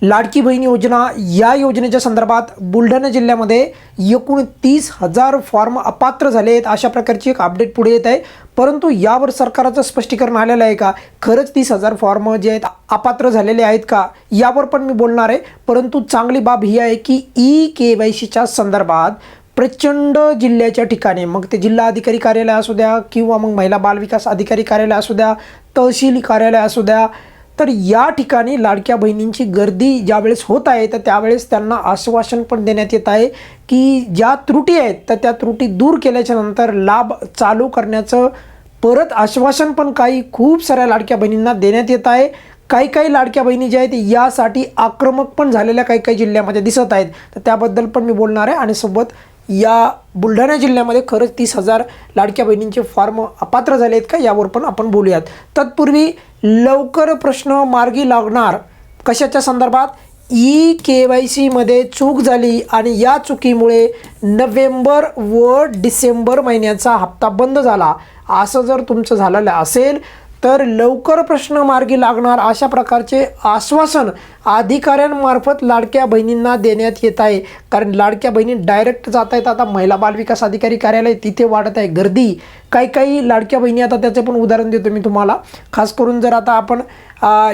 लाडकी बहीण योजना या योजनेच्या संदर्भात बुलढाणा जिल्ह्यामध्ये एकूण 30,000 फॉर्म अपात्र झाले आहेत अशा प्रकारची एक अपडेट पुढे येत आहे। परंतु यावर सरकारचं स्पष्टीकरण आलेलं आहे का, खरंच 30,000 फॉर्म जे आहेत अपात्र झालेले आहेत का, यावर पण मी बोलणार आहे। परंतु चांगली बाब ही आहे की KYCच्या संदर्भात प्रचंड जिल्ह्याच्या ठिकाणी, मग ते जिल्हा अधिकारी कार्यालय असू द्या किंवा मग महिला बालविकास अधिकारी कार्यालय असू द्या, तहसील कार्यालय असू द्या, तर या ठिकाणी लाडक्या बहिणींची गर्दी ज्यावेळेस होत आहे तर त्यावेळेस त्यांना आश्वासन पण देण्यात येत आहे की ज्या त्रुटी आहेत तर त्या त्रुटी दूर केल्याच्या नंतर लाभ चालू करण्याचं परत आश्वासन पण खूप साऱ्या लाडक्या बहिणींना देण्यात येत आहे। काही लाडक्या बहिणी ज्या आहेत यासाठी आक्रमक पण झालेल्या काही जिल्ह्यामध्ये दिसत आहेत, तर त्याबद्दल पण मी बोलणार आहे। आणि सोबत या बुलढाणा जिल्ह्यामध्ये खरंच 30,000 लाडक्या बहिणींचे फॉर्म अपात्र झाले आहेत का यावर पण आपण बोलूयात। तत्पूर्वी लवकर प्रश्न मार्गी लागणार कशाच्या संदर्भात, KYC मध्ये चूक झाली आणि या चुकीमुळे नोव्हेंबर व डिसेंबर महिन्याचा हप्ता बंद झाला, असं जर तुमचं झालेलं असेल तर लवकर प्रश्न मार्गी लागणार अशा प्रकारचे आश्वासन अधिकाऱ्यांमार्फत लाडक्या बहिणींना देण्यात येत आहे। कारण लाडक्या बहिणी डायरेक्ट जात आहेत आता महिला बालविकास अधिकारी कार्यालय, तिथे वाढत आहे गर्दी। काही लाडक्या बहिणी, आता त्याचं पण उदाहरण देतो मी तुम्हाला। खास करून जर आता आपण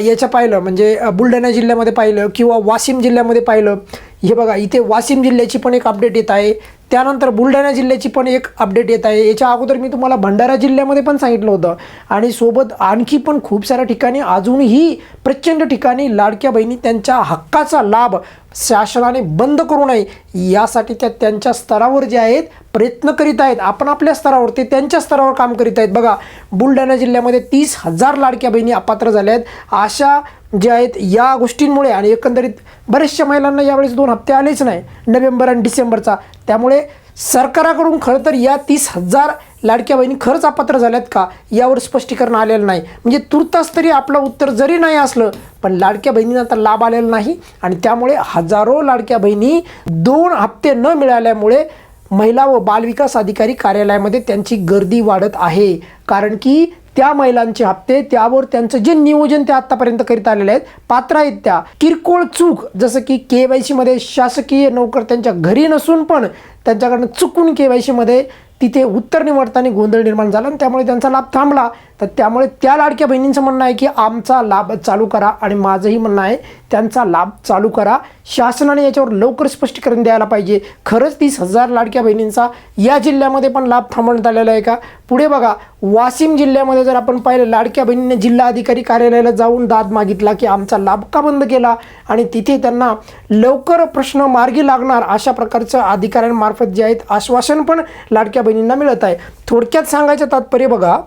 याच्या पाहिलं म्हणजे बुलढाणा जिल्ह्यामध्ये पाहिलं किंवा वाशिम जिल्ह्यामध्ये पाहिलं, हे बघा इथे वाशिम जिल्ह्याची पण एक अपडेट येत आहे, त्यानंतर बुलढाणा जिल्ह्याची पण एक अपडेट येत आहे। याच्या अगोदर मी तुम्हाला भंडारा जिल्ह्यामध्ये पण सांगितलं होतं आणि सोबत आणखी पण खूप साऱ्या ठिकाणी अजूनही प्रचंड ठिकाणी लाडक्या बहिणी त्यांच्या हक्काचा लाभ शासनाने बंद करू नये यासाठी त्यांच्या स्तरावर जे आहेत प्रयत्न करीत आहेत। आपण आपल्या स्तरावर, ते त्यांच्या स्तरावर काम करीत आहेत। बघा बुलढाणा जिल्ह्यामध्ये 30,000 लाडक्या बहिणी अपात्र झाल्या आहेत अशा ज्या आहेत या गोष्टींमुळे, आणि एकंदरीत बऱ्याचशा महिलांना यावेळेस 2 हप्ते आलेच नाही, नोव्हेंबर आणि डिसेंबरचा। त्यामुळे सरकाराकडून खरं तर या 30,000 लाडक्या बहिणी खरंच अपात्र झाल्यात का यावर स्पष्टीकरण आलेलं नाही। म्हणजे तुर्तास तरी आपलं उत्तर जरी नाही असलं पण लाडक्या बहिणींना तर लाभ आलेला नाही आणि त्यामुळे हजारो लाडक्या बहिणी 2 हप्ते न मिळाल्यामुळे महिला व बालविकास अधिकारी कार्यालयामध्ये त्यांची गर्दी वाढत आहे। कारण की त्या महिलांचे हप्ते, त्यावर त्यांचं जे नियोजन ते आत्तापर्यंत करीत आलेले आहेत, पात्र आहेत त्या किरकोळ चूक, जसं की KYC मध्ये शासकीय नोकर त्यांच्या घरी नसून पण त्यांच्याकडनं चुकून KYC मध्ये तिथे उत्तर निवडताना गोंधळ निर्माण झाला आणि त्यामुळे त्यांचा लाभ थांबला। तर त्यामुळे त्या लाडक्या बहिणींचं म्हणणं आहे की आमचा लाभ चालू करा, आणि माझंही म्हणणं आहे त्यांचा लाभ चालू करा। शासनाने याच्यावर लवकर स्पष्टीकरण द्यायला पाहिजे। खरंच 30,000 लाडक्या बहिणींचा या जिल्ह्यामध्ये पण लाभ थांबवण्यात आलेला आहे का? पुढे बघा वाशिम जिल्ह्यामध्ये जर आपण पाहिलं, लाडक्या बहिणींनी जिल्हा अधिकारी कार्यालयाला जाऊन दाद मागितला की आमचा लाभ का बंद केला, आणि तिथे त्यांना लवकर प्रश्न मार्गी लागणार अशा प्रकारचं अधिकाऱ्यांमार्फत जे आहेत आश्वासन पण लाडक्या बहिणींना मिळत आहे। थोडक्यात सांगायचं तात्पर्य बघा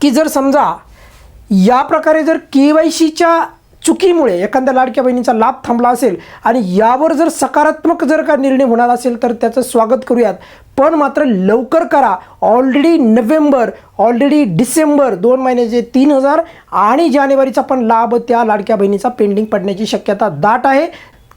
की जर समजा या प्रकारे जर KYCच्या चुकीमुळे एखाद्या लाडक्या बहिणीचा लाभ थांबला असेल आणि यावर जर सकारात्मक जर का निर्णय होणार असेल तर त्याचं स्वागत करूयात, पण मात्र लवकर करा। ऑलरेडी नोव्हेंबर, ऑलरेडी डिसेंबर 2 महिन्याचे 3,000 आणि जानेवारीचा पण लाभ त्या लाडक्या बहिणीचा पेंडिंग पडण्याची शक्यता दाट आहे।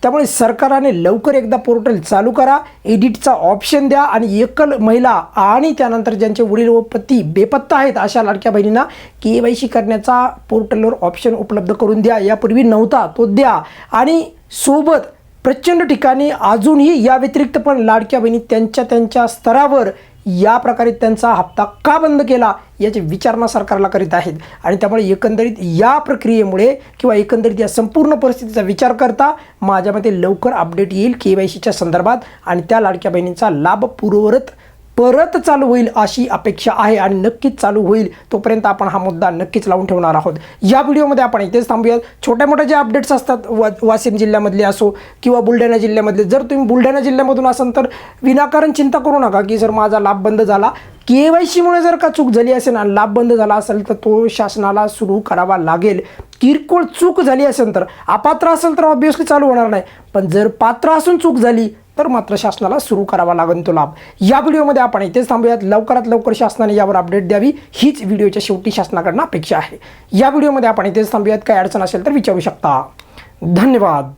त्यामुळे सरकारने लवकर एकदा पोर्टल चालू करा, एडिटचा ऑप्शन द्या आणि एकल महिला आणि त्यानंतर ज्यांचे वडील व पती बेपत्ता आहेत अशा लाडक्या बहिणींना KYC करण्याचा पोर्टलवर ऑप्शन उपलब्ध करून द्या। यापूर्वी नव्हता तो द्या। आणि सोबत प्रचंड ठिकाणी अजूनही या व्यतिरिक्त पण लाडक्या बहिणी त्यांच्या स्तरावर या प्रकारे त्यांचा हप्ता का बंद केला याची विचारणा सरकारला करीत आहेत। आणि त्यामुळे एकंदरीत या प्रक्रियेमुळे किंवा एकंदरीत या संपूर्ण परिस्थितीचा विचार करता माझ्या मते लवकर अपडेट येईल KYCच्या संदर्भात आणि त्या लाडक्या बहिणींचा लाभ परत चालू होईल अशी अपेक्षा आहे आणि नक्कीच चालू होईल। तोपर्यंत आपण हा मुद्दा नक्कीच लावून ठेवणार आहोत। या व्हिडिओमध्ये आपण इथेच थांबूयात। छोट्या मोठ्या जे अपडेट्स असतात वाशिम जिल्ह्यामधले असो किंवा बुलढाणा जिल्ह्यामधले, जर तुम्ही बुलढाणा जिल्ह्यामधून असाल तर विनाकारण चिंता करू नका की जर माझा लाभ बंद झाला, KYCमुळे जर का चूक झाली असेल आणि लाभ बंद झाला असेल तर तो शासनाला सुरू करावा लागेल। किरकोळ चूक झाली असेल तर, अपात्र असेल तर ऑब्व्हियसली चालू होणार नाही, पण जर पात्र असून चूक झाली तर मात्र शासनाला सुरू करावा लागेल तो लाभ। या व्हिडिओमध्ये आपण इथेच थांबूयात। लवकरात लवकर शासनाने यावर अपडेट द्यावी हीच व्हिडिओच्या शेवटी शासनाकडून अपेक्षा आहे। या व्हिडिओमध्ये आपण इथेच थांबूयात। काही अडचण असेल तर विचारू शकता। धन्यवाद।